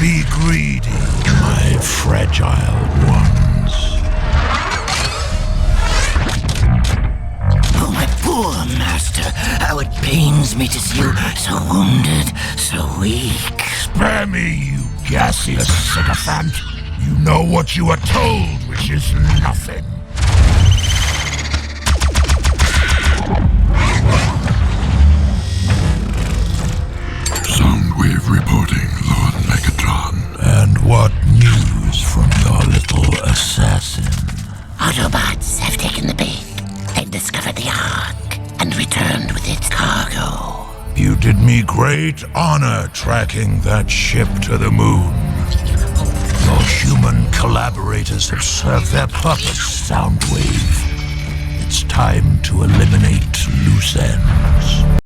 be greedy, my fragile ones. Oh, my poor master. How it pains me to see you so wounded, so weak. Spare me, you gaseous sycophant. You know what you are told, which is nothing. Soundwave reporting, Lord Megatron. And what news from your little assassin? Autobots have taken the bait. They've discovered the Ark and returned with its cargo. You did me great honor tracking that ship to the moon. Your human collaborators have served their purpose, Soundwave. It's time to eliminate loose ends.